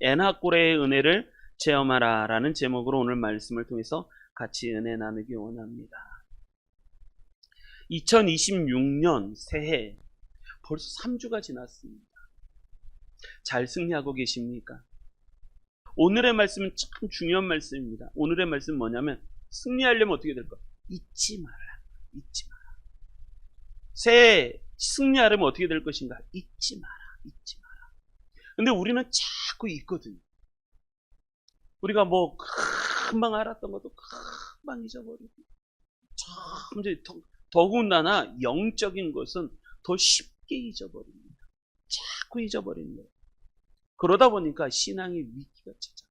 에나꼴의 은혜를 체험하라 라는 제목으로 오늘 말씀을 통해서 같이 은혜 나누기 원합니다. 2026년 새해 벌써 3주가 지났습니다. 잘 승리하고 계십니까? 오늘의 말씀은 참 중요한 말씀입니다. 오늘의 말씀은 뭐냐면 승리하려면 어떻게 될까? 잊지 마라. 잊지 마라. 새해 승리하려면 어떻게 될 것인가? 잊지 마라. 잊지 마라. 근데 우리는 자꾸 잊거든요. 우리가 뭐 금방 알았던 것도 금방 잊어버리고 참 이제 더군다나 영적인 것은 더 쉽게 잊어버립니다. 자꾸 잊어버리는 거예요. 그러다 보니까 신앙의 위기가 찾아.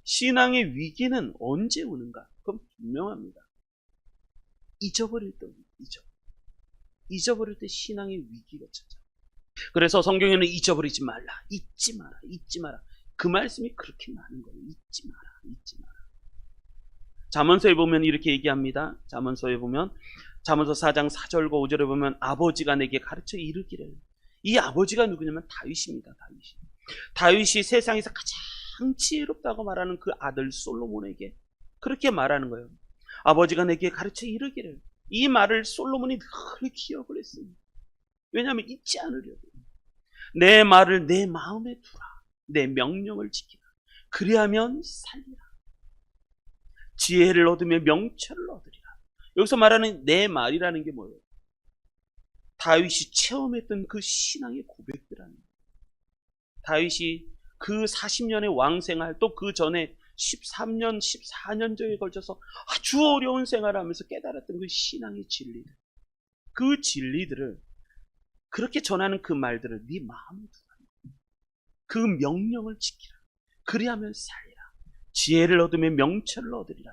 신앙의 위기는 언제 오는가? 그건 분명합니다. 잊어버릴 때 잊어버릴 때 신앙의 위기가 찾아. 그래서 성경에는 잊어버리지 말라, 잊지 마라, 잊지 마라. 그 말씀이 그렇게 많은 거예요. 잊지 마라, 잊지 마라. 잠언서에 보면 이렇게 얘기합니다. 잠언서에 보면 잠언서 4장 4절과 5절에 보면 아버지가 내게 가르쳐 이르기를. 이 아버지가 누구냐면 다윗입니다. 다윗이 세상에서 가장 지혜롭다고 말하는 그 아들 솔로몬에게 그렇게 말하는 거예요. 아버지가 내게 가르쳐 이르기를. 이 말을 솔로몬이 늘 기억을 했습니다. 왜냐하면 잊지 않으려고. 내 말을 내 마음에 두라. 내 명령을 지키라. 그리하면 살리라. 지혜를 얻으며 명철을 얻으리라. 여기서 말하는 내 말이라는 게 뭐예요? 다윗이 체험했던 그 신앙의 고백들하는 거예요. 다윗이 그 40년의 왕생활 또 그 전에 13년, 14년째에 걸쳐서 아주 어려운 생활을 하면서 깨달았던 그 신앙의 진리들. 그 진리들을 그렇게 전하는 그 말들을 네 마음에 두라. 그 명령을 지키라. 그리하면 살리라. 지혜를 얻으며 명철을 얻으리라.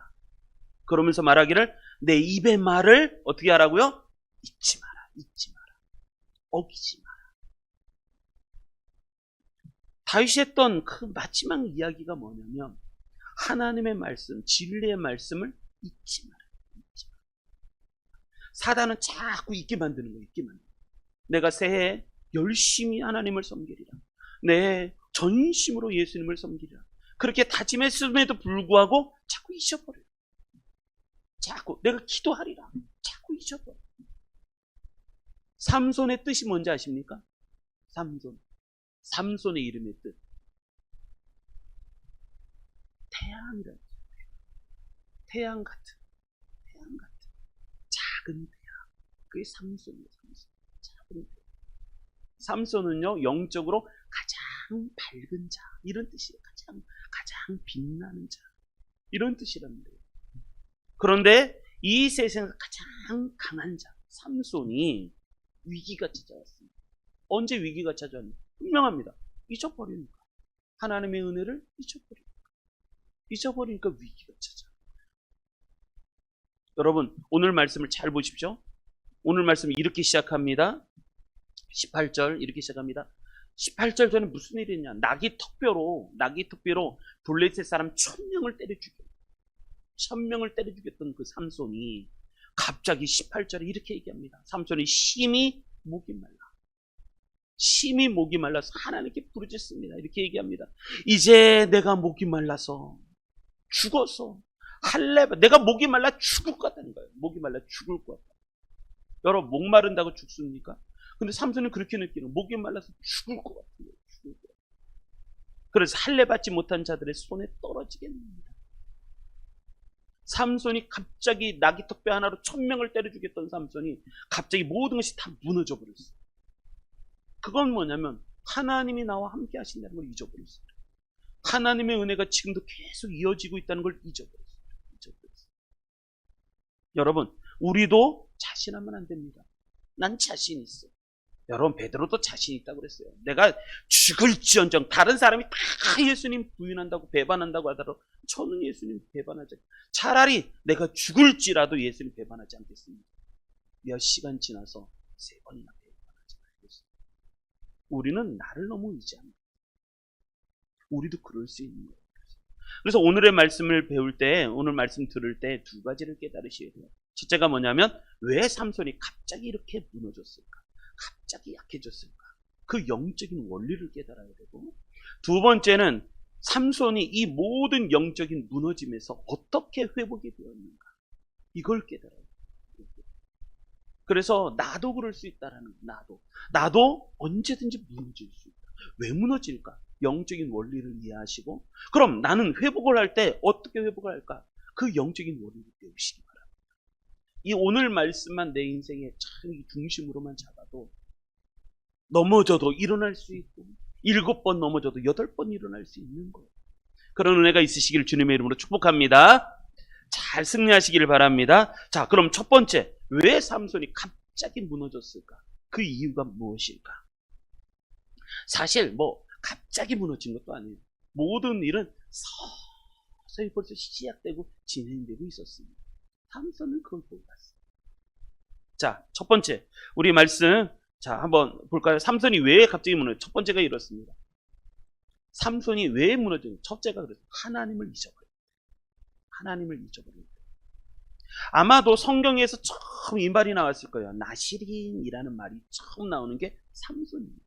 그러면서 말하기를 내 입의 말을 어떻게 하라고요? 잊지 마라. 잊지 마라. 어기지 마라. 다윗이 했던 그 마지막 이야기가 뭐냐면 하나님의 말씀, 진리의 말씀을 잊지 마라. 잊지 마라. 사단은 자꾸 잊게 만드는 거예요. 잊게 만드는 거예요. 내가 새해에 열심히 하나님을 섬기리라. 내 전심으로 예수님을 섬기리라. 그렇게 다짐했음에도 불구하고 자꾸 잊어버려요. 자꾸 내가 기도하리라. 자꾸 잊어버려요. 삼손의 뜻이 뭔지 아십니까? 삼손의 이름의 뜻. 태양이라는 태양 같은 작은 태양. 그게 삼손이에요. 작은 태양. 삼손은요 영적으로 가장 밝은 자 이런 뜻이에요. 가장 빛나는 자 이런 뜻이랍니다. 그런데 이 세상에서 가장 강한 자 삼손이 위기가 찾아왔습니다. 언제 위기가 찾아왔냐? 분명합니다. 잊어버리니까. 하나님의 은혜를 잊어버리니까 위기가 찾아. 여러분 오늘 말씀을 잘 보십시오. 오늘 말씀이 이렇게 시작합니다. 18절 이렇게 시작합니다. 18절 전에 무슨 일이 있냐? 나귀 턱뼈로 블레셋 사람 1000명을 때려 죽였던 그 삼손이 갑자기 18절에 이렇게 얘기합니다. 삼손이 심히 목이 말라서 하나님께 부르짖습니다. 이렇게 얘기합니다. 이제 내가 목이 말라서 죽어서 내가 목이 말라 죽을 것 같다는 거예요. 목이 말라 죽을 것 같다. 여러분 목 마른다고 죽습니까? 근데 삼손은 그렇게 느끼는 목이 말라서 죽을 것 같은 거예요. 그래서 할례 받지 못한 자들의 손에 떨어지겠습니다. 삼손이 갑자기 나귀 턱뼈 하나로 1000명을 때려 죽였던 삼손이 갑자기 모든 것이 다 무너져 버렸어요. 그건 뭐냐면 하나님이 나와 함께 하신다는 걸 잊어버렸어요. 하나님의 은혜가 지금도 계속 이어지고 있다는 걸 잊어버렸어요. 여러분 우리도 자신하면 안 됩니다. 난 자신 있어. 여러분 베드로도 자신 있다고 그랬어요. 내가 죽을지언정 다른 사람이 다 예수님 부인한다고 배반한다고 하더라도 저는 예수님 배반하지 않겠습니다. 차라리 내가 죽을지라도 예수님 배반하지 않겠습니다. 몇 시간 지나서 3번이나 배반하지 않겠습니다. 우리는 나를 너무 의지합니다. 우리도 그럴 수 있는 거예요. 그래서 오늘의 말씀을 배울 때, 오늘 말씀 들을 때 2가지를 깨달으셔야 돼요. 첫째가 뭐냐면 왜 삼손이 갑자기 이렇게 무너졌을까? 갑자기 약해졌을까? 그 영적인 원리를 깨달아야 되고, 두 번째는 삼손이 이 모든 영적인 무너짐에서 어떻게 회복이 되었는가, 이걸 깨달아야 돼요. 그래서 나도 그럴 수 있다라는 거예요. 나도 언제든지 무너질 수 있다. 왜 무너질까? 영적인 원리를 이해하시고, 그럼 나는 회복을 할 때 어떻게 회복을 할까? 그 영적인 원리를 배우시기 바랍니다. 이 오늘 말씀만 내 인생의 참 중심으로만 잡아도 넘어져도 일어날 수 있고, 7번 넘어져도 8번 일어날 수 있는 거예요. 그런 은혜가 있으시길 주님의 이름으로 축복합니다. 잘 승리하시기를 바랍니다. 자, 그럼 첫 번째, 왜 삼손이 갑자기 무너졌을까? 그 이유가 무엇일까? 사실 갑자기 무너진 것도 아니에요. 모든 일은 서서히 벌써 시작되고 진행되고 있었습니다. 삼손은 그걸 보고 갔어요. 자, 첫 번째, 우리 말씀, 자, 한번 볼까요? 삼손이 왜 갑자기 무너졌어요? 첫 번째가 이렇습니다. 삼손이 왜 무너졌는지, 첫째가 그랬어요. 하나님을 잊어버렸어요. 하나님을 잊어버렸어요. 아마도 성경에서 처음 이 말이 나왔을 거예요. 나시린이라는 말이 처음 나오는 게 삼손입니다.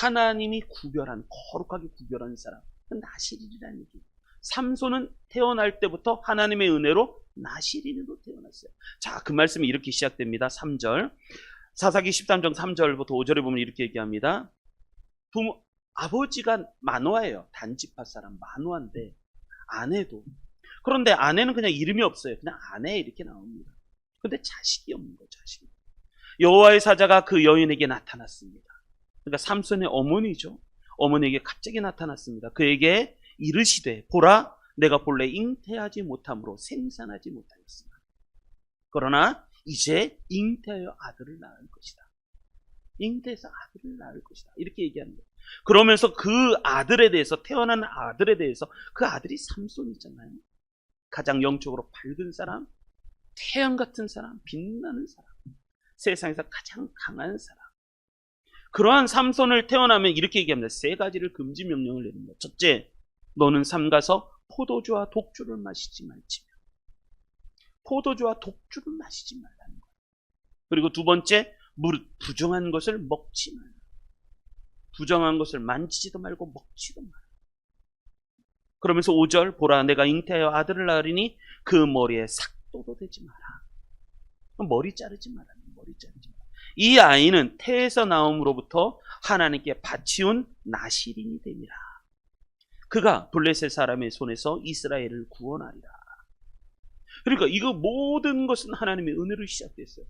하나님이 구별한, 거룩하게 구별한 사람, 나시린이라는 얘기예요. 삼손은 태어날 때부터 하나님의 은혜로 나시린으로 태어났어요. 자, 그 말씀이 이렇게 시작됩니다. 3절. 사사기 13장 3절부터 5절에 보면 이렇게 얘기합니다. 아버지가 마노아예요. 단지파 사람 마노아인데, 아내도. 그런데 아내는 그냥 이름이 없어요. 그냥 아내 이렇게 나옵니다. 근데 자식이 없는 거예요. 자식이. 여호와의 사자가 그 여인에게 나타났습니다. 그러니까 삼손의 어머니죠. 어머니에게 갑자기 나타났습니다. 그에게 이르시되, 보라, 내가 본래 잉태하지 못함으로 생산하지 못하였으나 그러나 이제 잉태하여 아들을 낳을 것이다. 잉태해서 아들을 낳을 것이다. 이렇게 얘기합니다. 그러면서 그 아들에 대해서, 태어난 아들에 대해서, 그 아들이 삼손이잖아요. 가장 영적으로 밝은 사람, 태양 같은 사람, 빛나는 사람, 세상에서 가장 강한 사람. 그러한 삼손을 태어나면 이렇게 얘기합니다. 3가지를 금지 명령을 내립니다. 첫째, 너는 삼가서 포도주와 독주를 마시지 말지며. 포도주와 독주를 마시지 말라는 거예요. 그리고 두 번째, 부정한 것을 먹지 말라. 부정한 것을 만지지도 말고 먹지도 말라. 그러면서 5절, 보라, 내가 잉태하여 아들을 낳으리니 그 머리에 삭도도 되지 마라. 머리 자르지 마라. 머리 자르지 마라. 이 아이는 태에서 나옴으로부터 하나님께 바치운 나시린이 되니라. 그가 블레셋 사람의 손에서 이스라엘을 구원하리라. 그러니까 이거 모든 것은 하나님의 은혜로 시작됐어요.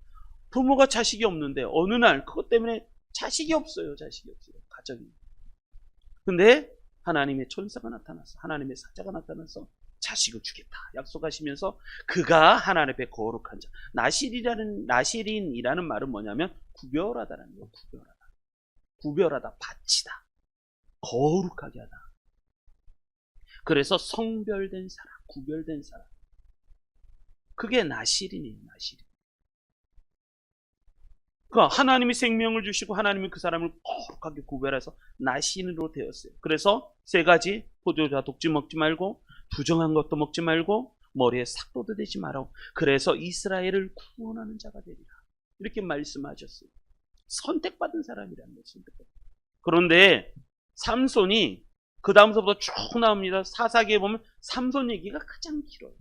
부모가 자식이 없는데 어느 날 그것 때문에 자식이 없어요. 자식이 없어요. 가정이. 근데 하나님의 천사가 나타나서, 하나님의 사자가 나타나서 자식을 주겠다 약속하시면서, 그가 하나님 앞에 거룩한 자. 나시린이라는 말은 뭐냐면 구별하다라는 거예요. 구별하다, 바치다, 거룩하게 하다. 그래서 성별된 사람, 구별된 사람, 그게 나시린이에요. 나시린. 그러니까 하나님이 생명을 주시고 하나님이 그 사람을 거룩하게 구별해서 나시린으로 되었어요. 그래서 3가지, 포도주와 독주 먹지 말고, 부정한 것도 먹지 말고, 머리에 삭도도 되지 말고, 그래서 이스라엘을 구원하는 자가 되리라. 이렇게 말씀하셨어요. 선택받은 사람이라는 거예요. 선택받은. 그런데 삼손이 그 다음서부터 쭉 나옵니다. 사사기에 보면 삼손 얘기가 가장 길어요.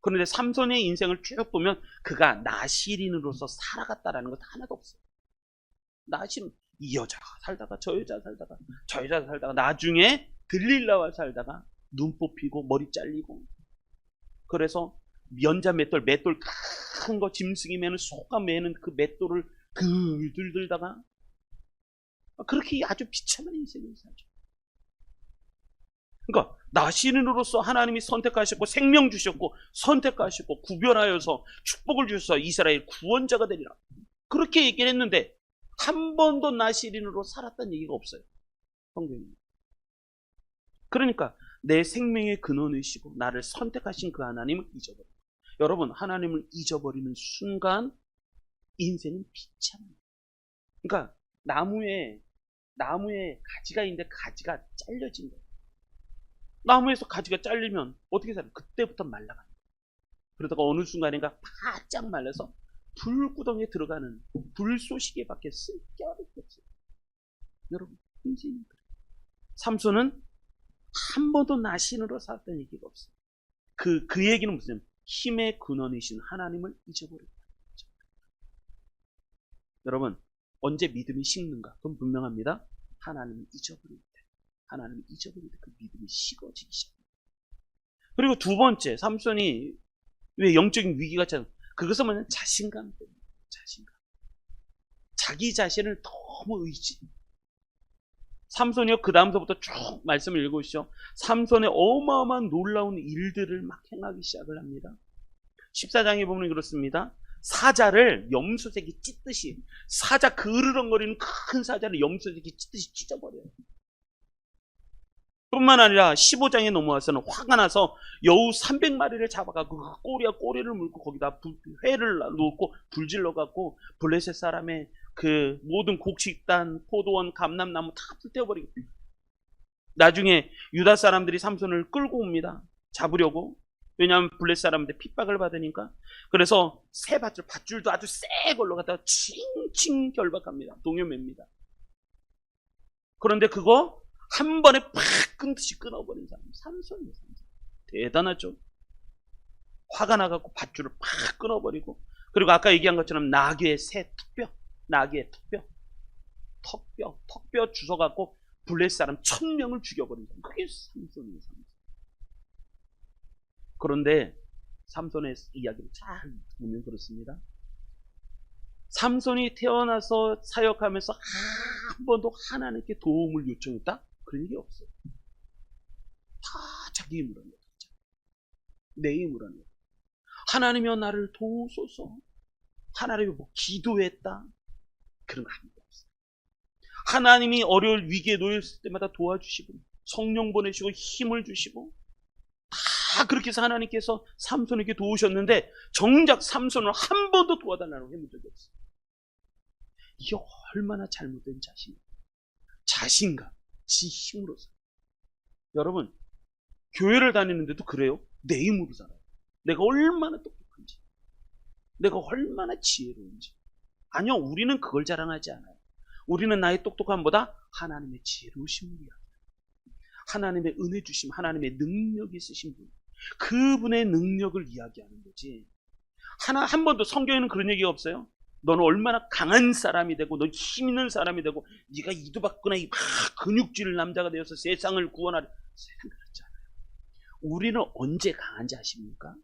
그런데 삼손의 인생을 쭉 보면 그가 나시린으로서 살아갔다라는 것도 하나도 없어요. 나시린, 이 여자가 살다가 저 여자 살다가 저 여자 살다가 나중에 들릴라와 살다가 눈 뽑히고 머리 잘리고, 그래서 연자 맷돌 큰 거 짐승이 매는, 소가 매는 그 맷돌을 글들 들다가 그렇게 아주 비참한 인생을 살죠. 그러니까 나시린으로서 하나님이 선택하셨고 생명 주셨고 선택하셨고 구별하여서 축복을 주셔서 이스라엘 구원자가 되리라, 그렇게 얘기를 했는데 한 번도 나시린으로 살았다는 얘기가 없어요, 성경에. 그러니까 내 생명의 근원이시고 나를 선택하신 그 하나님을 잊어버려요. 여러분, 하나님을 잊어버리는 순간 인생은 비참해요. 그러니까 나무에 가지가 있는데 가지가 잘려진 거예요. 나무에서 가지가 잘리면 어떻게 살아요? 그때부터 말라가는 거예요. 그러다가 어느 순간인가 바짝 말라서 불구덩이에 들어가는 불쏘시개 밖에 쓸 겨를이 없어요. 여러분, 인생이 그래요. 삼손은 한 번도 나신으로 살았다는 얘기가 없어요. 그 얘기는 무슨 힘의 근원이신 하나님을 잊어버렸다. 여러분, 언제 믿음이 식는가? 그건 분명합니다. 하나님을 잊어버릴 때. 하나님을 잊어버릴 때 그 믿음이 식어지기 시작합니다. 그리고 두 번째, 삼손이 왜 영적인 위기가 찾아? 그것은 뭐냐면 자신감 때문에. 자신감. 자기 자신을 너무 의지. 삼손이요, 그 다음서부터 쭉 말씀을 읽으시죠. 삼손의 어마어마한 놀라운 일들을 막 행하기 시작을 합니다. 14장에 보면 그렇습니다. 사자를 염소새끼 찢듯이, 사자 그르렁거리는 큰 사자를 염소새끼 찢듯이 찢어버려요. 뿐만 아니라 15장에 넘어와서는 화가 나서 여우 300마리를 잡아가고 그 꼬리를 물고 거기다 회를 놓고 불질러갖고 블레셋 사람의 그 모든 곡식단, 포도원, 감람나무 다 불태워버리겠습니다. 나중에 유다 사람들이 삼손을 끌고 옵니다. 잡으려고. 왜냐하면 블레셋 사람한테 핍박을 받으니까. 그래서 새 밧줄도 아주 새 걸로 갖다가 칭칭 결박합니다. 동요맵니다. 그런데 그거 한 번에 팍 끊듯이 끊어버린 사람 삼손이에요. 삼손. 대단하죠. 화가 나갖고 밧줄을 팍 끊어버리고, 그리고 아까 얘기한 것처럼 나귀의 새 턱뼈, 나귀의 턱뼈 주워갖고 블레셋 사람 1000명을 죽여버린 사람. 그게 삼손이에요. 삼손. 그런데 삼손의 이야기를 잘 보면 그렇습니다. 삼손이 태어나서 사역하면서 한 번도 하나님께 도움을 요청했다? 그런 일이 없어요. 다 자기 힘으로 하는 거죠. 내 힘으로 하는 거죠. 하나님이여 나를 도우소서. 하나님이 뭐 기도했다? 그런 거 아무것도 없어요. 하나님이 어려울 위기에 놓였을 때마다 도와주시고 성령 보내시고 힘을 주시고 다 그렇게 해서 하나님께서 삼손에게 도우셨는데 정작 삼손을 한 번도 도와달라고 해본 적이 없어요. 이게 얼마나 잘못된 자신감, 지 힘으로서. 여러분, 교회를 다니는데도 그래요. 내 힘으로 살아요. 내가 얼마나 똑똑한지, 내가 얼마나 지혜로운지. 아니요, 우리는 그걸 자랑하지 않아요. 우리는 나의 똑똑함보다 하나님의 지혜로우심을 이야기해요. 하나님의 은혜 주심, 하나님의 능력이 있으신 분, 그분의 능력을 이야기하는 거지. 한 번도 성경에는 그런 얘기가 없어요. 너는 얼마나 강한 사람이 되고 너 힘 있는 사람이 되고 네가 이두박근혜 근육질 남자가 되어서 세상을 구원하려. 세상 그렇지 않아요. 우리는 언제 강한지 아십니까?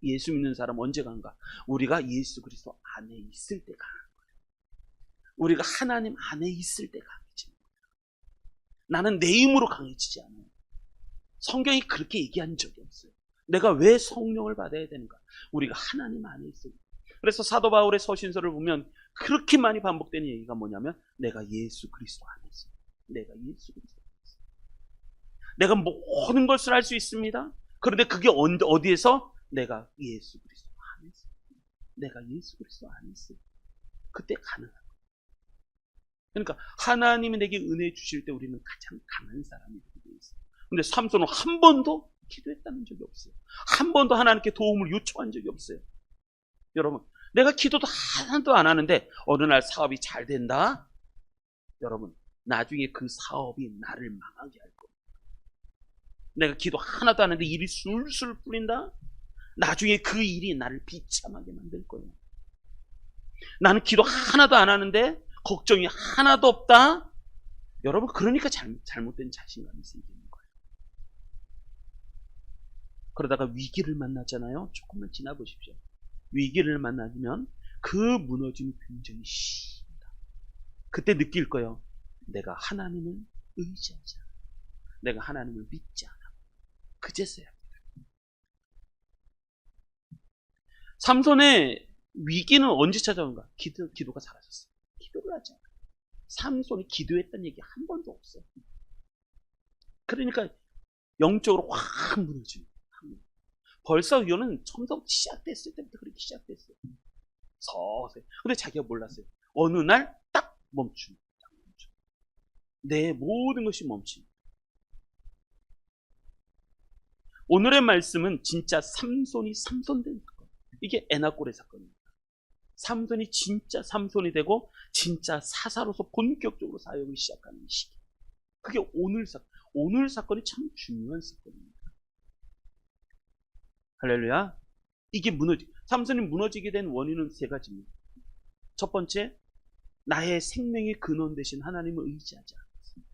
예수 믿는 사람 언제 강한가? 우리가 예수 그리스도 안에 있을 때 강한 거예요. 우리가 하나님 안에 있을 때 강해지는 거예요. 나는 내 힘으로 강해지지 않아요. 성경이 그렇게 얘기한 적이 없어요. 내가 왜 성령을 받아야 되는가? 우리가 하나님 안에 있을 때. 그래서 사도 바울의 서신서를 보면 그렇게 많이 반복되는 얘기가 뭐냐면 내가 예수 그리스도 안에 있어. 내가 예수 그리스도 안에 있어. 내가 모든 것을 할 수 있습니다. 그런데 그게 어디에서? 내가 예수 그리스도 안에 있어. 내가 예수 그리스도 안에 있어. 그때 가능한 거예요. 그러니까 하나님이 내게 은혜 주실 때 우리는 가장 강한 사람이 되게 있어요. 근데 삼손은 한 번도 기도했다는 적이 없어요. 한 번도 하나님께 도움을 요청한 적이 없어요. 여러분, 내가 기도도 하나도 안 하는데 어느 날 사업이 잘 된다? 여러분, 나중에 그 사업이 나를 망하게 할 겁니다. 내가 기도 하나도 안 하는데 일이 술술 풀린다? 나중에 그 일이 나를 비참하게 만들 거예요. 나는 기도 하나도 안 하는데 걱정이 하나도 없다? 여러분, 그러니까 잘못된 자신감이 생기는 거예요. 그러다가 위기를 만나잖아요. 조금만 지나보십시오. 위기를 만나면 그 무너짐이 굉장히 심합니다. 그때 느낄 거예요. 내가 하나님을 의지하지 않아. 내가 하나님을 믿지 않아. 그제서야 합니다. 삼손의 위기는 언제 찾아온가? 기도가 사라졌어요. 기도를 하지 않아. 삼손이 기도했다는 얘기 한 번도 없어요. 그러니까 영적으로 확 무너집니다. 벌써 이거는 처음부터 시작됐을 때부터 그렇게 시작됐어요. 서서히. 근데 자기가 몰랐어요. 어느 날 딱 멈춥니다. 내 모든 것이 멈춥니다. 오늘의 말씀은 진짜 삼손이 삼손된 사건. 이게 에나골의 사건입니다. 삼손이 진짜 삼손이 되고 진짜 사사로서 본격적으로 사역을 시작하는 시기. 그게 오늘 사건. 오늘 사건이 참 중요한 사건입니다. 할렐루야. 이게 삼손이 무너지게 된 원인은 세 가지입니다. 첫 번째, 나의 생명의 근원 되신 하나님을 의지하지 않았습니다.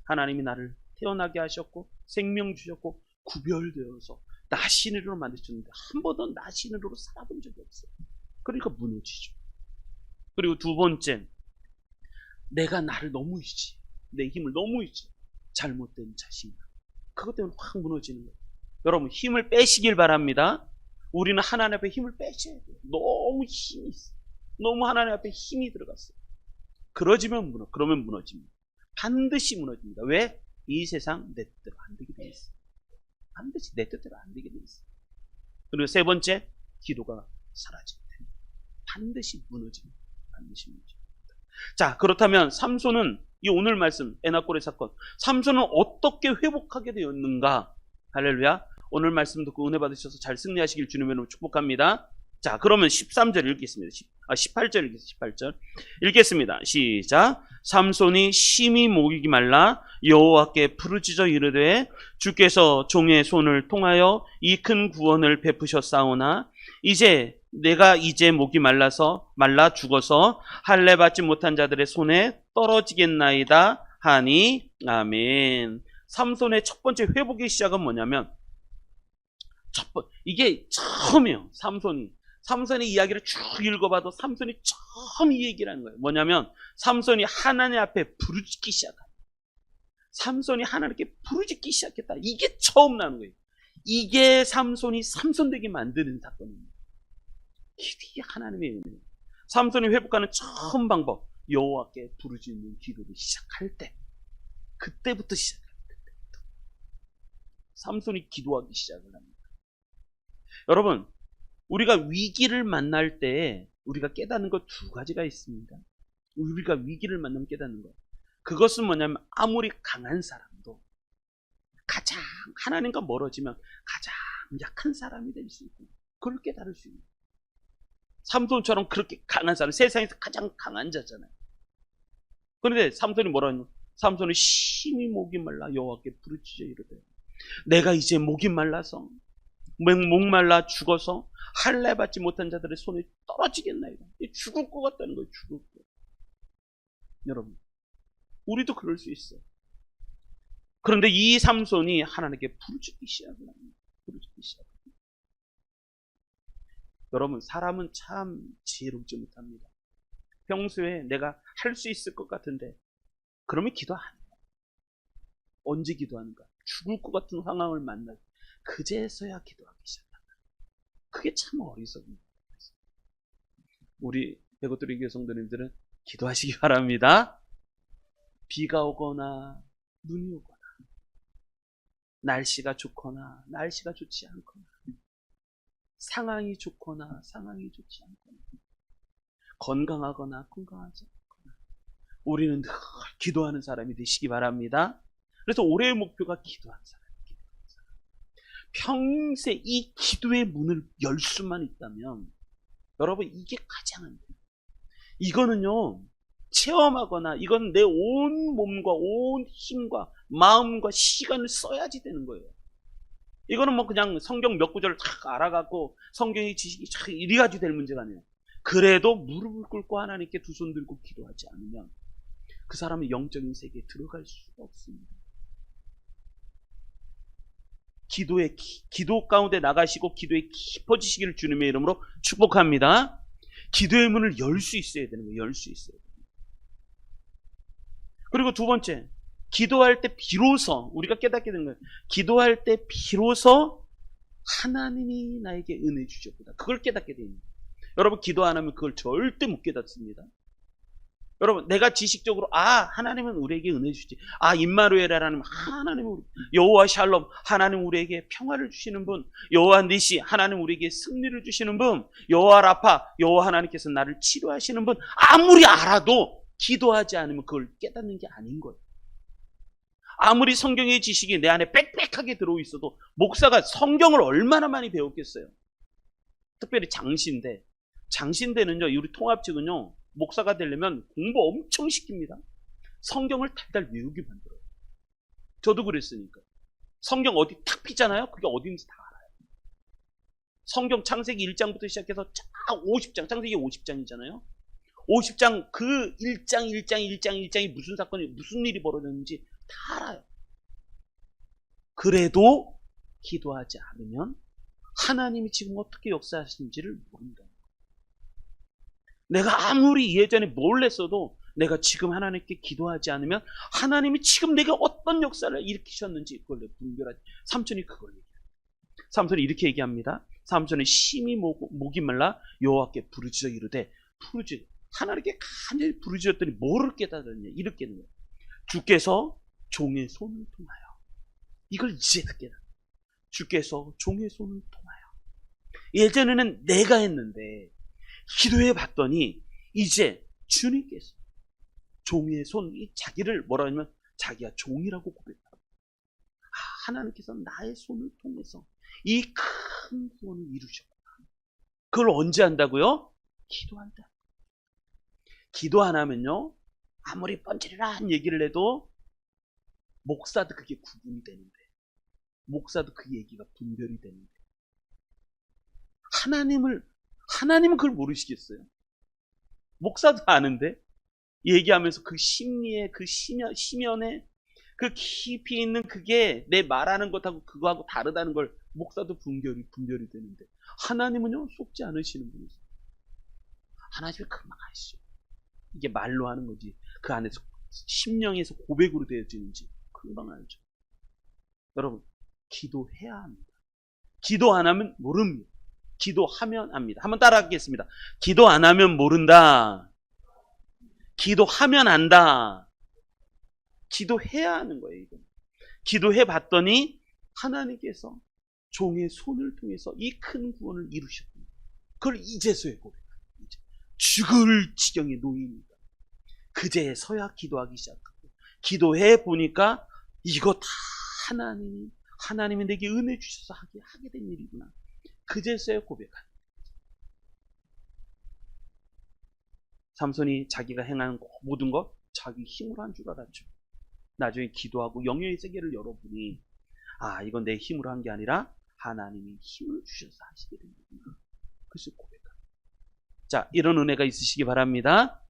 하나님이 나를 태어나게 하셨고 생명 주셨고 구별되어서 나신으로 만드셨는데 한 번도 나신으로 살아본 적이 없어요. 그러니까 무너지죠. 그리고 두 번째, 내가 나를 너무 의지, 내 힘을 너무 의지, 잘못된 자신감, 그것 때문에 확 무너지는 거예요. 여러분, 힘을 빼시길 바랍니다. 우리는 하나님 앞에 힘을 빼셔야 돼요. 너무 힘이 있어요. 너무 하나님 앞에 힘이 들어갔어요. 그러면 무너집니다. 반드시 무너집니다. 왜? 이 세상 내 뜻대로 안 되게 돼 있어요. 반드시 내 뜻대로 안 되게 돼 있어요. 그리고 세 번째, 기도가 사라집니다. 반드시 무너집니다. 반드시 무너집니다. 자, 그렇다면 삼손은 이 오늘 말씀 에나골의 사건, 삼손은 어떻게 회복하게 되었는가? 할렐루야. 오늘 말씀 듣고 은혜 받으셔서 잘 승리하시길 주님의 이름으로 축복합니다. 자, 그러면 13절 읽겠습니다. 18절 읽겠습니다. 18절 읽겠습니다. 시작. 삼손이 심히 목이 말라 여호와께 부르짖어 이르되 주께서 종의 손을 통하여 이 큰 구원을 베푸셨사오나 내가 이제 목이 말라 죽어서 할례 받지 못한 자들의 손에 떨어지겠나이다 하니. 아멘. 삼손의 첫 번째 회복의 시작은 뭐냐면, 이게 처음이에요. 삼손의 이야기를 쭉 읽어봐도 삼손이 처음 이 얘기를 하는 거예요. 뭐냐면 삼손이 하나님 앞에 부르짖기 시작합니다. 삼손이 하나님께 부르짖기 시작했다. 이게 처음 나는 거예요. 이게 삼손이 삼손 되게 만드는 사건입니다. 이게 하나님의 은혜예요. 삼손이 회복하는 처음 방법, 여호와께 부르짖는 기도를 시작할 때, 그때부터 시작합니다. 삼손이 기도하기 시작을 합니다. 여러분, 우리가 위기를 만날 때 우리가 깨닫는 것 두 가지가 있습니다. 우리가 위기를 만나면 깨닫는 것. 그것은 뭐냐면, 아무리 강한 사람도 가장 하나님과 멀어지면 가장 약한 사람이 될 수 있고, 그걸 깨달을 수 있는. 삼손처럼 그렇게 강한 사람, 세상에서 가장 강한 자잖아요. 그런데 삼손이 뭐라냐? 삼손이 심히 목이 말라 여호와께 부르짖어 이르되 내가 이제 목이 말라서 목말라 죽어서 할례 받지 못한 자들의 손에 떨어지겠나이다. 죽을 것 같다는 거예요. 죽을 것. 여러분, 우리도 그럴 수 있어요. 그런데 이 삼손이 하나님께 부르짖기 시작을 합니다. 부르짖기 시작합니다. 여러분, 사람은 참 지혜롭지 못합니다. 평소에 내가 할 수 있을 것 같은데 그러면 기도 안 해요. 언제 기도하는가? 죽을 것 같은 상황을 만날 그제서야 기도하기 시작한다. 그게 참 어리석습니다. 우리 배고뚜리 교회 성도님들은 기도하시기 바랍니다. 비가 오거나 눈이 오거나 날씨가 좋거나 날씨가 좋지 않거나 상황이 좋거나 상황이 좋지 않거나 건강하거나 건강하지 않거나 우리는 늘 기도하는 사람이 되시기 바랍니다. 그래서 올해의 목표가 기도하는 사람. 평생 이 기도의 문을 열 수만 있다면 여러분, 이게 가장 안 돼요. 이거는요, 체험하거나 이건 내 온 몸과 온 힘과 마음과 시간을 써야지 되는 거예요. 이거는 뭐 그냥 성경 몇 구절을 탁 알아갖고 성경의 지식이 탁 이래가지고 될 문제가 아니에요. 그래도 무릎을 꿇고 하나님께 두 손 들고 기도하지 않으면 그 사람의 영적인 세계에 들어갈 수가 없습니다. 기도 가운데 나가시고 기도에 깊어지시기를 주님의 이름으로 축복합니다. 기도의 문을 열 수 있어야 되는 거예요. 열 수 있어야 돼요. 그리고 두 번째, 기도할 때 비로소 우리가 깨닫게 되는 거예요. 기도할 때 비로소 하나님이 나에게 은혜 주셨구나. 그걸 깨닫게 됩니다. 여러분, 기도 안 하면 그걸 절대 못 깨닫습니다. 여러분, 내가 지식적으로 하나님은 우리에게 은혜 주지. 임마누엘 하나님, 하나님 여호와 샬롬, 하나님 우리에게 평화를 주시는 분, 여호와 니시, 하나님 우리에게 승리를 주시는 분, 여호와 라파, 여호와 하나님께서 나를 치료하시는 분, 아무리 알아도 기도하지 않으면 그걸 깨닫는 게 아닌 거예요. 아무리 성경의 지식이 내 안에 빽빽하게 들어있어도 목사가 성경을 얼마나 많이 배웠겠어요. 특별히 장시인데 장신대는요, 우리 통합 측은요, 목사가 되려면 공부 엄청 시킵니다. 성경을 달달 외우게 만들어요. 저도 그랬으니까. 성경 어디 탁 피잖아요? 그게 어딘지 다 알아요. 성경 창세기 1장부터 시작해서 50장, 창세기 50장이잖아요. 50장 그 1장이 무슨 사건이, 무슨 일이 벌어졌는지 다 알아요. 그래도 기도하지 않으면 하나님이 지금 어떻게 역사하시는지를 모른다. 내가 아무리 예전에 뭘 했어도 내가 지금 하나님께 기도하지 않으면 하나님이 지금 내가 어떤 역사를 일으키셨는지 그걸 분별하지. 삼손이 그걸 얘기합니다. 삼손이 이렇게 얘기합니다. 삼손이 심히 목이 말라 여호와께 부르짖어 이르되 부르짖어. 하나님께 간절히 부르짖었더니 뭐를 깨달았냐. 이렇게 하는 거예요. 주께서 종의 손을 통하여. 이걸 이제 깨달아. 주께서 종의 손을 통하여. 예전에는 내가 했는데 기도해 봤더니 이제 주님께서 종의 손, 자기를 뭐라 하냐면 자기가 종이라고 고백하고 하나님께서 나의 손을 통해서 이 큰 구원을 이루셨구나. 그걸 언제 한다고요? 기도할 때. 기도 안 하면요, 아무리 뻔질이란 얘기를 해도 목사도 그게 구분이 되는데, 목사도 그 얘기가 분별이 되는데, 하나님은 그걸 모르시겠어요? 목사도 아는데 얘기하면서 그 심리에, 그 심연에 그 깊이 있는 그게 내 말하는 것하고 그거하고 다르다는 걸 목사도 분별이 되는데, 하나님은요 속지 않으시는 분이세요. 하나님이 금방 아시죠. 이게 말로 하는 거지 그 안에서 심령에서 고백으로 되어지는지 금방 알죠. 여러분, 기도해야 합니다. 기도 안 하면 모릅니다. 기도하면 합니다. 한번 따라하겠습니다. 기도 안 하면 모른다. 기도하면 안다. 기도해야 하는 거예요. 이건. 기도해 봤더니 하나님께서 종의 손을 통해서 이 큰 구원을 이루셨습니다. 그걸 이제서야 고백합니다. 죽을 지경의 노인이다. 그제서야 기도하기 시작하고, 기도해 보니까 이거 다 하나님이 내게 은혜 주셔서 하게 된 일이구나. 그제서야 고백합니다. 삼손이 자기가 행한 모든 것 자기 힘으로 한 줄 알았죠. 나중에 기도하고 영역의 세계를 열어보니 이건 내 힘으로 한 게 아니라 하나님이 힘을 주셔서 하시게 된 거구나. 그래서 고백합니다. 자, 이런 은혜가 있으시기 바랍니다.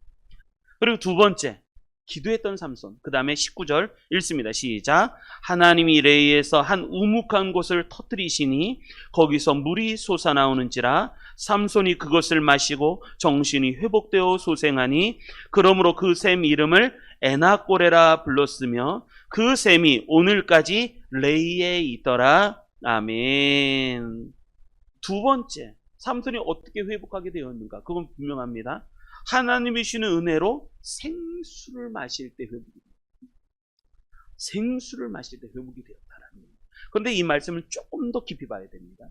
그리고 두 번째, 기도했던 삼손. 그 다음에 19절 읽습니다. 시작. 하나님이 레이에서 한 우묵한 곳을 터뜨리시니 거기서 물이 솟아나오는지라 삼손이 그것을 마시고 정신이 회복되어 소생하니 그러므로 그 샘 이름을 에나꼬레라 불렀으며 그 샘이 오늘까지 레이에 있더라. 아멘. 두 번째, 삼손이 어떻게 회복하게 되었는가? 그건 분명합니다. 하나님이 주시는 은혜로 생수를 마실 때 회복이 됩니다. 생수를 마실 때 회복이 되었다라는 겁니다. 그런데 이 말씀을 조금 더 깊이 봐야 됩니다.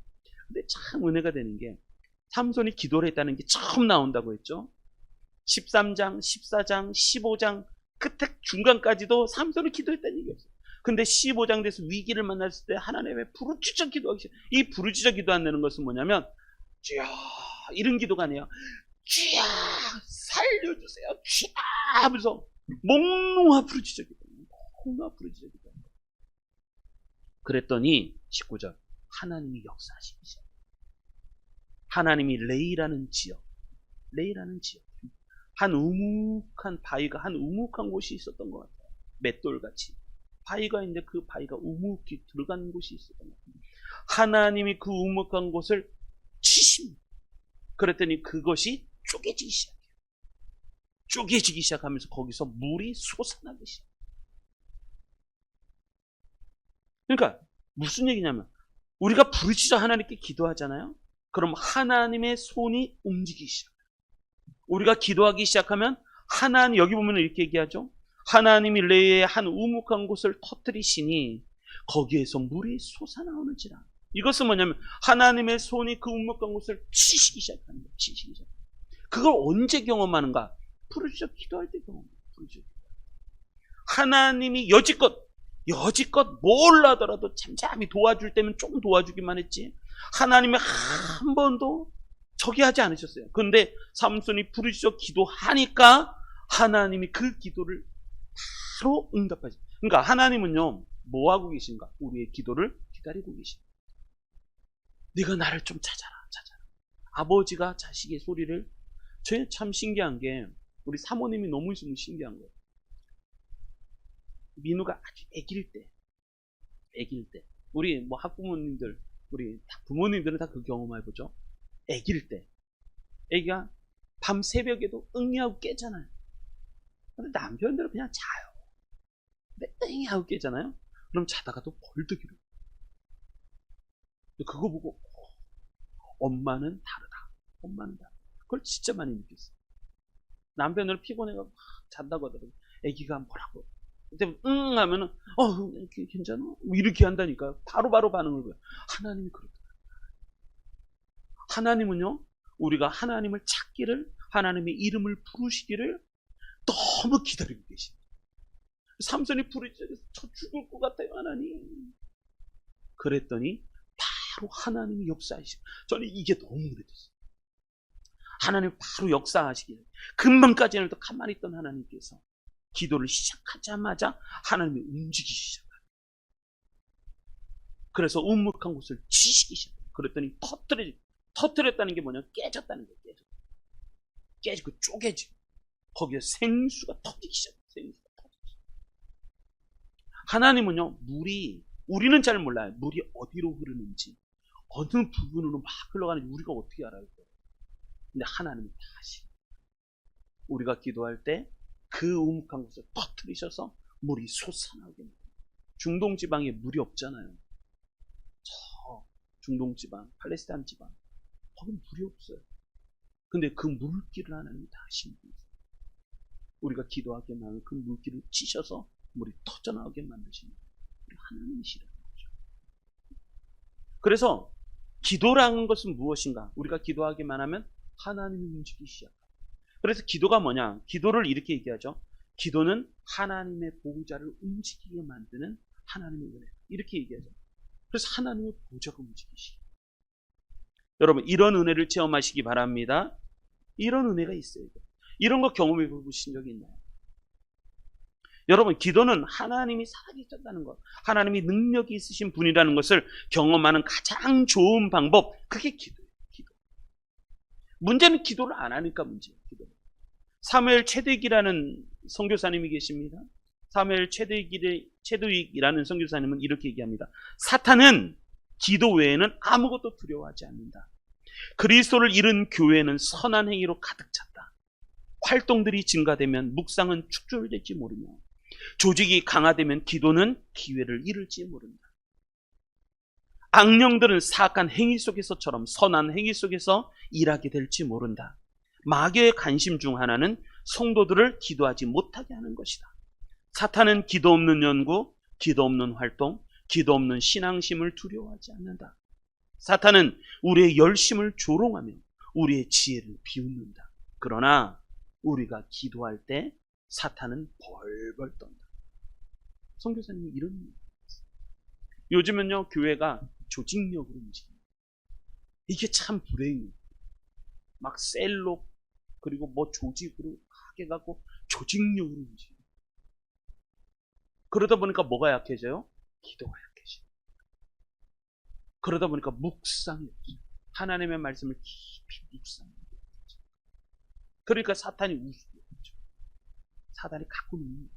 근데 참 은혜가 되는 게 삼손이 기도를 했다는 게 처음 나온다고 했죠. 13장, 14장, 15장 끝에 중간까지도 삼손이 기도했다는 얘기 없어요. 근데 15장 돼서 위기를 만났을 때 하나님의 부르짖어 기도하기 시작. 이 부르짖어 기도한다는 것은 뭐냐면 주여 이런 기도가 아니에요. 주여 살려주세요. 주여 하면서 몽롱하 부르짖어 기도해요. 몽롱하 부르짖어 기도해요. 그랬더니 19절 하나님이 역사하시기 시작. 하나님이 레이라는 지역 한 우묵한 바위가 한 우묵한 곳이 있었던 것 같아요. 맷돌같이 바위가 있는데 그 바위가 우묵히 들어간 곳이 있었던 것 같아요. 하나님이 그 우묵한 곳을 치십니다. 그랬더니 그것이 쪼개지기 시작하면서 거기서 물이 솟아나기 시작. 그러니까 무슨 얘기냐면 우리가 부르짖어 하나님께 기도하잖아요. 그럼 하나님의 손이 움직이기 시작해요. 우리가 기도하기 시작하면 하나님, 여기 보면 이렇게 얘기하죠. 하나님이 레이의 한 우묵한 곳을 터뜨리시니 거기에서 물이 솟아나오는지라. 이것은 뭐냐면 하나님의 손이 그 우묵한 곳을 치시기 시작합니다. 그걸 언제 경험하는가? 부르짖어 기도할 때 경험합니다. 하나님이 여지껏 뭘 하더라도 잠잠히 도와줄 때면 조금 도와주기만 했지, 하나님이 한 번도 저기 하지 않으셨어요. 그런데 삼손이 부르짖어 기도하니까 하나님이 그 기도를 바로 응답하죠. 그러니까 하나님은요, 뭐 하고 계신가? 우리의 기도를 기다리고 계십니다. 네가 나를 좀 찾아라. 아버지가 자식의 소리를, 저희 참 신기한 게 우리 사모님이 너무 있으면 신기한 거예요. 민우가 아주 애기일 때 우리 뭐 학부모님들, 우리 부모님들은 다 그 경험해보죠. 애기일 때 애기가 밤 새벽에도 응애하고 깨잖아요. 근데 남편들은 그냥 자요. 근데 응애하고 깨잖아요. 그럼 자다가도 벌떡 일어나. 그거 보고 엄마는 다르다. 그걸 진짜 많이 느꼈어요. 남편을 피곤해가 막 잔다고 하더라고요. 애기가 뭐라고 그때 응 하면은 괜찮아? 뭐 이렇게 한다니까요. 바로 반응을 보여요. 하나님이 그렇더라고요. 하나님은요, 우리가 하나님을 찾기를, 하나님의 이름을 부르시기를 너무 기다리고 계십니다. 삼손이 부르짖어서 저 죽을 것 같아요, 하나님. 그랬더니 바로 하나님이 역사하시고, 저는 이게 너무 오래됐어요. 하나님 바로 역사하시기를, 금방까지는 또 가만히 있던 하나님께서 기도를 시작하자마자 하나님이 움직이기 시작합니다. 그래서 우묵한 곳을 치시기 시작합니다. 그랬더니 터뜨렸다는 게 뭐냐? 깨졌다는 거예요. 깨지고 쪼개지고 거기에 생수가 터지기 시작해요. 하나님은요, 우리는 잘 몰라요. 물이 어디로 흐르는지, 어느 부분으로 막 흘러가는지 우리가 어떻게 알아요? 근데 하나님은 다 아시고, 우리가 기도할 때 그 우묵한 곳을 터뜨리셔서 물이 솟아나게 합니다. 중동 지방에 물이 없잖아요. 저 중동 지방, 팔레스타인 지방, 거긴 물이 없어요. 근데 그 물길을 하나님이 다 하십니다. 우리가 기도하게 하면 그 물길을 치셔서 물이 터져나오게 만드십니다. 우리 하나님이시라는 거죠. 그래서 기도라는 것은 무엇인가? 우리가 기도하기만 하면 하나님이 움직이기 시작합니다. 그래서 기도가 뭐냐? 기도를 이렇게 얘기하죠. 기도는 하나님의 보호자를 움직이게 만드는 하나님의 은혜. 이렇게 얘기하죠. 그래서 하나님의 보호자가 움직이시기. 여러분, 이런 은혜를 체험하시기 바랍니다. 이런 은혜가 있어요. 이런 거 경험해 보신 적이 있나요? 여러분, 기도는 하나님이 살아계셨다는 것, 하나님이 능력이 있으신 분이라는 것을 경험하는 가장 좋은 방법, 그게 기도예요. 기도. 문제는 기도를 안 하니까 문제예요. 기도. 사무엘 최대익이라는 선교사님이 계십니다. 사무엘 최대익이라는 선교사님은 이렇게 얘기합니다. 사탄은 기도 외에는 아무것도 두려워하지 않는다. 그리스도를 잃은 교회는 선한 행위로 가득 찼다. 활동들이 증가되면 묵상은 축출될지 모르며, 조직이 강화되면 기도는 기회를 잃을지 모른다. 악령들은 사악한 행위 속에서처럼 선한 행위 속에서 일하게 될지 모른다. 마귀의 관심 중 하나는 성도들을 기도하지 못하게 하는 것이다. 사탄은 기도 없는 연구, 기도 없는 활동, 기도 없는 신앙심을 두려워하지 않는다. 사탄은 우리의 열심을 조롱하며 우리의 지혜를 비웃는다. 그러나 우리가 기도할 때 사탄은 벌벌 떤다. 선교사님이 이런 얘기를 했어요. 요즘은요, 교회가 조직력으로 움직입니다. 이게 참 불행해요. 막 셀로, 그리고 뭐 조직으로 하게 가고 조직력으로 움직여요. 그러다 보니까 뭐가 약해져요? 기도가 약해져요. 그러다 보니까 묵상이 없어요. 하나님의 말씀을 깊이 묵상해요. 그러니까 사탄이 우습죠. 사탄이 갖고 있는 거예요.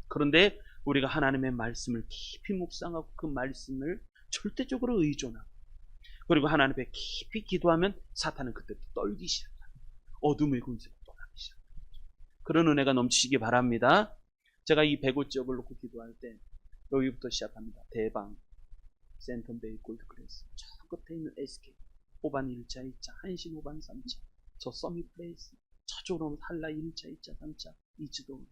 그런데 우리가 하나님의 말씀을 깊이 묵상하고 그 말씀을 절대적으로 의존하고, 그리고 하나님 앞에 깊이 기도하면 사탄은 그때 떨기 시작합니다. 어둠의 군세가 떠나기 시작합니다. 그런 은혜가 넘치시기 바랍니다. 제가 이 105 지역을 놓고 기도할 때 여기부터 시작합니다. 대방, 센텀베이, 골드크레스, 저 끝에 있는 SK, 호반 1차, 2차, 한신 호반 3차, 저 서밋 플레이스, 저쪽으로 한라 1차, 2차, 3차, 이주동,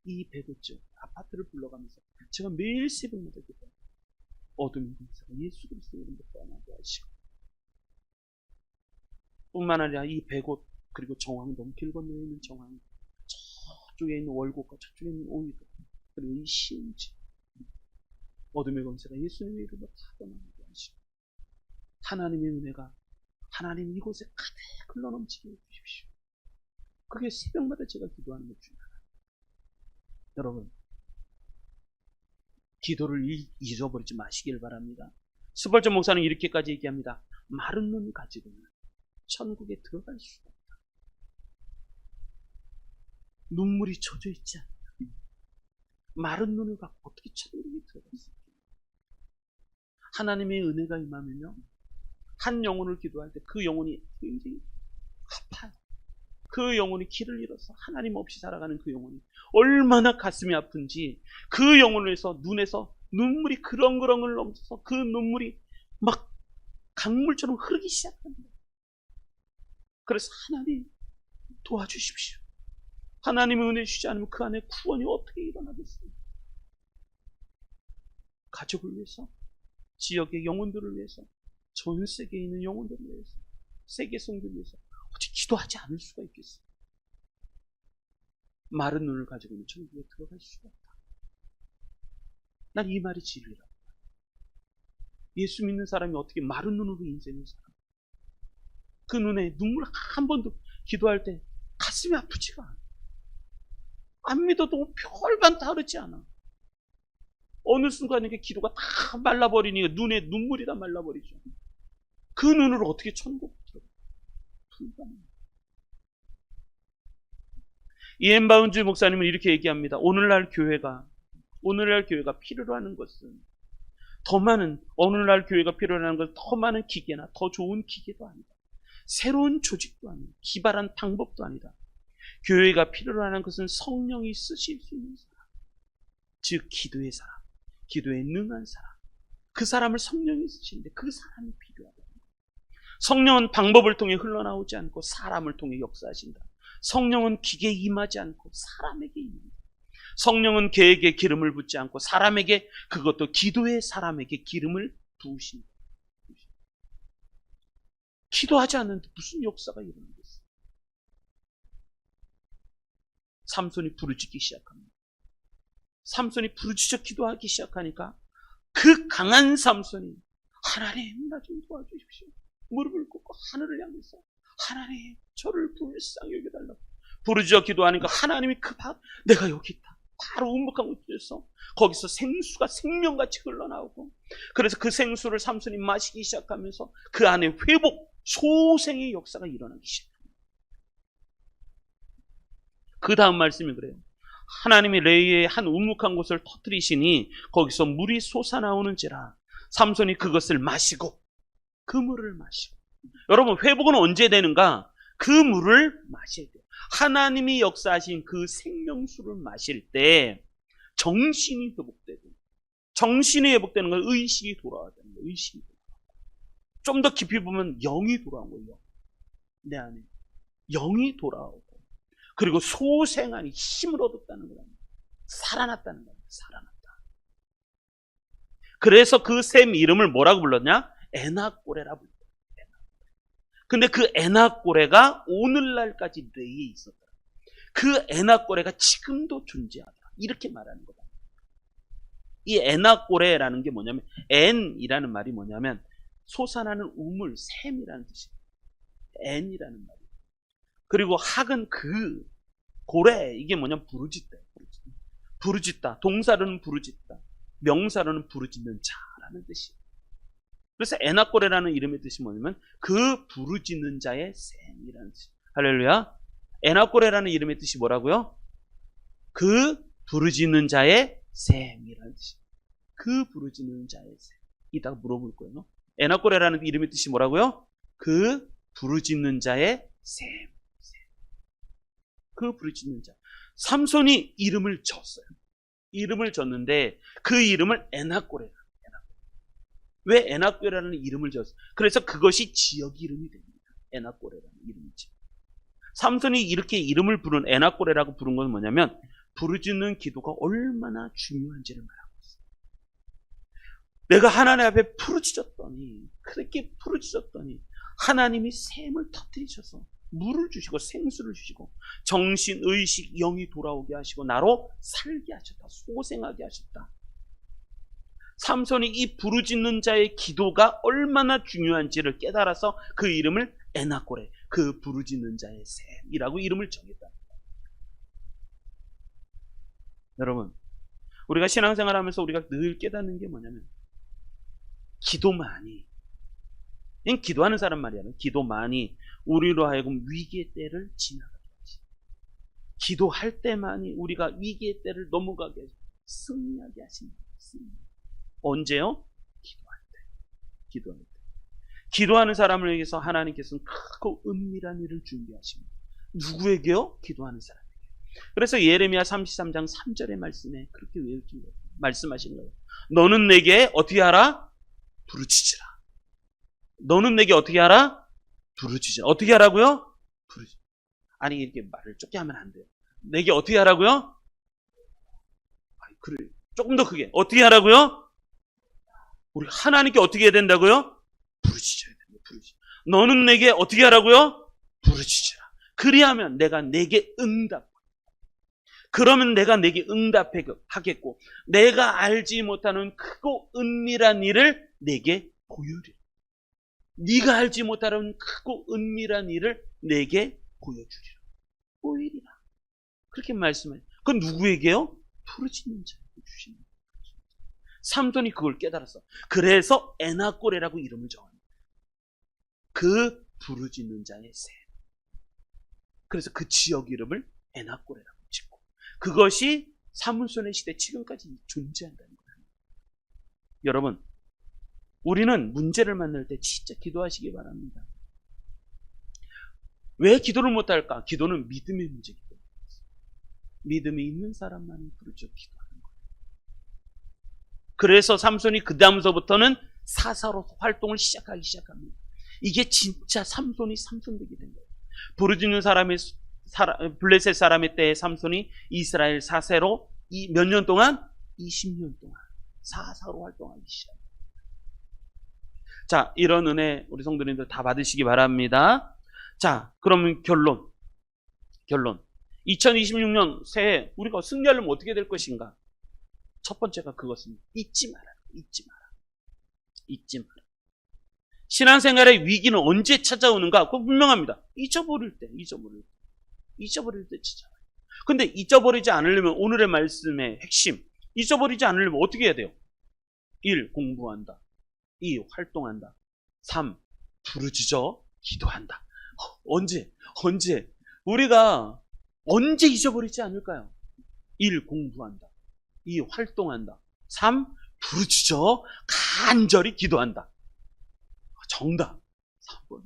이 105 지역 아파트를 불러가면서 제가 매일 새벽마다 기도해요. 어둠의 군세가 예수 그리스도의 이름으로 떠나게 하시고, 뿐만 아니라 이 105, 그리고 정황동, 길 건너에 있는 정황, 저쪽에 있는 월곡과 저쪽에 있는 오이도, 그리고 이 시흥지, 어둠의 권세가 예수님의 이름으로 다 떠나게 하시고, 하나님의 은혜가 하나님 이곳에 가득 흘러넘치게 해주십시오. 그게 새벽마다 제가 기도하는 것 중에 하나. 여러분, 기도를 잊어버리지 마시길 바랍니다. 스벌전 목사는 이렇게까지 얘기합니다. 마른 눈 가지고는 천국에 들어갈 수가 없다. 눈물이 젖어 있지 않다. 마른 눈을 갖고 어떻게 천국에 들어갈 수 있겠냐. 하나님의 은혜가 임하면요, 한 영혼을 기도할 때 그 영혼이 굉장히 아파요. 그 영혼이 길을 잃어서 하나님 없이 살아가는 그 영혼이 얼마나 가슴이 아픈지, 그 영혼에서 눈에서 눈물이 그렁그렁을 넘쳐서 그 눈물이 막 강물처럼 흐르기 시작합니다. 그래서 하나님 도와주십시오. 하나님의 은혜 주시지 않으면 그 안에 구원이 어떻게 일어나겠어요? 가족을 위해서, 지역의 영혼들을 위해서, 전 세계에 있는 영혼들을 위해서, 세계 성도를 위해서 어떻게 기도하지 않을 수가 있겠어요? 마른 눈을 가지고는 천국에 들어갈 수가 없다. 난 이 말이 진리라고. 예수 믿는 사람이 어떻게 마른 눈으로 인생을 살아? 그 눈에 눈물 한 번도, 기도할 때 가슴이 아프지가 않아. 안 믿어도 별반 다르지 않아. 어느 순간에 기도가 다 말라버리니까 눈에 눈물이 다 말라버리죠. 그 눈으로 어떻게 천국 들어가? 불가능해. 이엔 바운즈 목사님은 이렇게 얘기합니다. 오늘날 교회가 필요로 하는 것은 오늘날 교회가 필요로 하는 것은 더 많은 기계나 더 좋은 기계도 아니다. 새로운 조직도 아니다. 기발한 방법도 아니다. 교회가 필요로 하는 것은 성령이 쓰실 수 있는 사람, 즉 기도의 사람, 기도에 능한 사람, 그 사람을 성령이 쓰시는데 그 사람이 필요하다. 성령은 방법을 통해 흘러나오지 않고 사람을 통해 역사하신다. 성령은 기계에 임하지 않고 사람에게 임한다. 성령은 개에게 기름을 붓지 않고 사람에게, 그것도 기도의 사람에게 기름을 부으신다. 기도하지 않는데 무슨 역사가 일어나겠어요? 삼손이 부르짖기 시작합니다. 삼손이 부르짖어 기도하기 시작하니까 그 강한 삼손이 하나님 나 좀 도와주십시오. 무릎을 꿇고 하늘을 향해서 하나님 저를 불쌍히 여겨달라고 부르짖어 기도하니까 하나님이 내가 여기 있다. 바로 우묵한 곳에서 거기서 생수가 생명같이 흘러나오고, 그래서 그 생수를 삼손이 마시기 시작하면서 그 안에 회복, 소생의 역사가 일어나기 시작합니다. 그 다음 말씀이 그래요. 하나님이 레위의 한 우묵한 곳을 터뜨리시니 거기서 물이 솟아나오는지라 삼손이 그것을 마시고, 그 물을 마시고. 여러분, 회복은 언제 되는가? 그 물을 마셔야 돼요. 하나님이 역사하신 그 생명수를 마실 때 정신이 회복되고, 정신이 회복되는 건 의식이 돌아와야 되는 거예요. 의식이 돌아오고, 좀 더 깊이 보면 영이 돌아온 거예요. 내 안에 영이 돌아오고, 그리고 소생하니 힘을 얻었다는 거예요. 살아났다는 거예요. 살아났다. 그래서 그 샘 이름을 뭐라고 불렀냐? 에나꼬레라 불렀어요. 근데 그 에나꼬레가 오늘날까지 레이에 있었다. 그 에나꼬레가 지금도 존재하다. 이렇게 말하는 거다. 이 에나꼬레라는 게 뭐냐면, 엔이라는 말이 뭐냐면 솟아나는 우물, 샘이라는 뜻이에요. 엔이라는 말이에요. 그리고 학은 그 고래, 이게 뭐냐면 부르짖다. 부르짖다. 동사로는 부르짖다. 명사로는 부르짖는 자라는 뜻이에요. 그래서 에나꼬레라는 이름의 뜻이 뭐냐면 그 부르짖는 자의 샘이라는 뜻이에요. 할렐루야. 에나꼬레라는 이름의 뜻이 뭐라고요? 그 부르짖는 자의 샘이라는 뜻이에요. 그 부르짖는 자의 샘. 이따가 물어볼 거예요. 에나꼬레라는 이름의 뜻이 뭐라고요? 그 부르짖는 자의 샘. 그 부르짖는 자. 삼손이 이름을 졌어요. 이름을 졌는데 그 이름을 에나꼬레라. 왜 에나꼬레라는 이름을 졌어요? 그래서 그것이 지역 이름이 됩니다. 에나꼬레라는 이름이지. 삼손이 이렇게 이름을 부른, 에나꼬레라고 부른 건 뭐냐면 부르짖는 기도가 얼마나 중요한지를 말하고 있어요. 내가 하나님 앞에 부르짖었더니, 그렇게 부르짖었더니 하나님이 샘을 터뜨리셔서 물을 주시고 생수를 주시고 정신, 의식, 영이 돌아오게 하시고 나로 살게 하셨다. 소생하게 하셨다. 삼손이 이 부르짖는 자의 기도가 얼마나 중요한지를 깨달아서 그 이름을 에나꼬레, 그 부르짖는 자의 샘이라고 이름을 정했다. 여러분, 우리가 신앙생활하면서 우리가 늘 깨닫는 게 뭐냐면 기도만이, 기도하는 사람 말이야. 기도만이 우리로 하여금 위기의 때를 지나가게 하지. 기도할 때만이 우리가 위기의 때를 넘어가게 하지. 승리하게 하십니다. 언제요? 기도할 때. 기도할 때. 기도하는 사람을 위해서 하나님께서는 크고 은밀한 일을 준비하십니다. 누구에게요? 기도하는 사람에게. 그래서 예레미야 33장 3절의 말씀에 그렇게 외우신 거예요. 말씀하신 거예요. 너는 내게 어떻게 하라? 부르짖으라. 너는 내게 어떻게 하라? 부르짖으라. 어떻게 하라고요? 부르짖으라. 아니 이렇게 말을 좁게 하면 안 돼요. 내게 어떻게 하라고요? 그래. 조금 더 크게. 어떻게 하라고요? 우리 하나님께 어떻게 해야 된다고요? 부르짖어야 된다. 부르짖어. 너는 내게 어떻게 하라고요? 부르짖으라. 그리하면 내가 내게 응답. 그러면 내가 내게 응답하겠고 내가 알지 못하는 크고 은밀한 일을 내게 보여주리라. 네가 알지 못하는 크고 은밀한 일을 내게 보여주리라. 보이리라. 그렇게 말씀해요. 그건 누구에게요? 부르짖는 자에게 주시는 거예요. 삼손이 그걸 깨달았어. 그래서 에나꼬레라고 이름을 정합니다. 그 부르짖는 자의 샘. 그래서 그 지역 이름을 에나꼬레라고 짓고 그것이 삼손의 시대 지금까지 존재한다는 거예요. 여러분, 우리는 문제를 만날 때 진짜 기도하시기 바랍니다. 왜 기도를 못할까? 기도는 믿음의 문제이기 때문에. 믿음이 있는 사람만이 부르짖어 기도하는 거예요. 그래서 삼손이 그 다음서부터는 사사로 활동을 시작하기 시작합니다. 이게 진짜 삼손이 삼손되게 된 거예요. 부르짖는 사람의 블레셋 사람의 때에 삼손이 이스라엘 사세로 몇 년 동안? 20년 동안 사사로 활동하기 시작합니다. 자, 이런 은혜 우리 성도님들 다 받으시기 바랍니다. 자, 그러면 결론. 2026년 새해 우리가 승리하려면 어떻게 될 것인가? 첫 번째가 그것입니다. 잊지 마라. 신앙생활의 위기는 언제 찾아오는가? 그거 분명합니다. 잊어버릴 때 찾아와요. 근데 잊어버리지 않으려면 오늘의 말씀의 핵심, 잊어버리지 않으려면 어떻게 해야 돼요? 1. 공부한다. 2. 활동한다. 3. 부르짖어 기도한다. 언제? 우리가 언제 잊어버리지 않을까요? 1. 공부한다. 2. 활동한다. 3. 부르짖어 간절히 기도한다. 정답. 3번.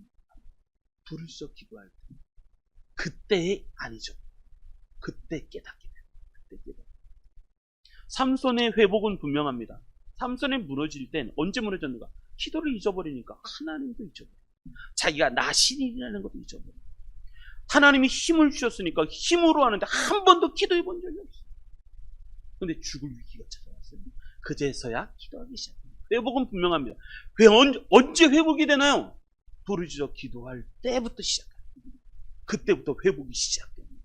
부르짖어 기도할 때. 그때의 아니죠. 그때 깨닫게 됩니다. 삼손의 회복은 분명합니다. 삼손이 무너질 땐 언제 무너졌는가? 기도를 잊어버리니까 하나님도 잊어버려요. 자기가 나 신인이라는 것도 잊어버려요. 하나님이 힘을 주셨으니까 힘으로 하는데 한 번도 기도해 본 적이 없어요. 근데 죽을 위기가 찾아왔어요. 그제서야 기도하기 시작합니다. 회복은 분명합니다. 언제 회복이 되나요? 부르짖어 기도할 때부터 시작합니다. 그때부터 회복이 시작됩니다.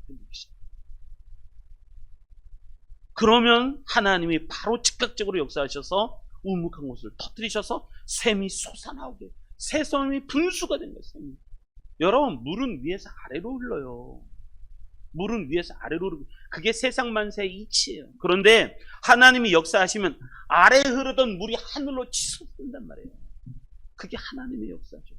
그러면 하나님이 바로 즉각적으로 역사하셔서 우묵한 곳을 터뜨리셔서 샘이 솟아나오게, 새샘이 분수가 된 거예요. 여러분, 물은 위에서 아래로 흘러요. 물은 위에서 아래로 흐르고 그게 세상 만세의 이치예요. 그런데 하나님이 역사하시면 아래에 흐르던 물이 하늘로 치솟는단 말이에요. 그게 하나님의 역사죠.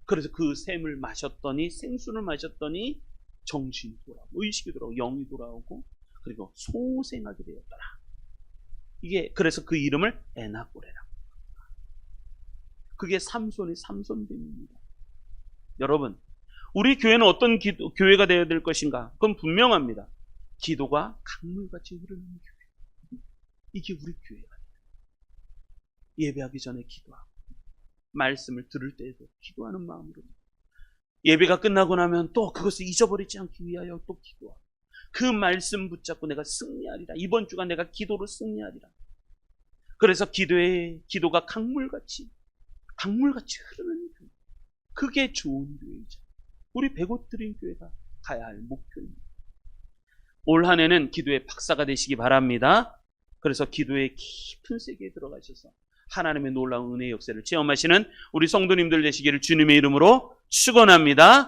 그래서 그 샘을 마셨더니, 생수를 마셨더니 정신이 돌아오고 의식이 돌아오고 영이 돌아오고 그리고 소생하게 되었더라. 이게 그래서 그 이름을 에나꼬레라고. 그게 삼손됨입니다. 여러분, 우리 교회는 어떤 교회가 되어야 될 것인가? 그건 분명합니다. 기도가 강물같이 흐르는 교회. 이게 우리 교회가 돼요. 예배하기 전에 기도하고 말씀을 들을 때에도 기도하는 마음으로 예배가 끝나고 나면 또 그것을 잊어버리지 않기 위하여 또 기도하고 그 말씀 붙잡고 내가 승리하리라. 이번 주가 내가 기도로 승리하리라. 그래서 기도가 강물같이 흐르는 교회. 그게 좋은 교회이죠. 우리 백옷드림 교회가 가야 할 목표입니다. 올 한 해는 기도의 박사가 되시기 바랍니다. 그래서 기도의 깊은 세계에 들어가셔서 하나님의 놀라운 은혜의 역사를 체험하시는 우리 성도님들 되시기를 주님의 이름으로 축원합니다.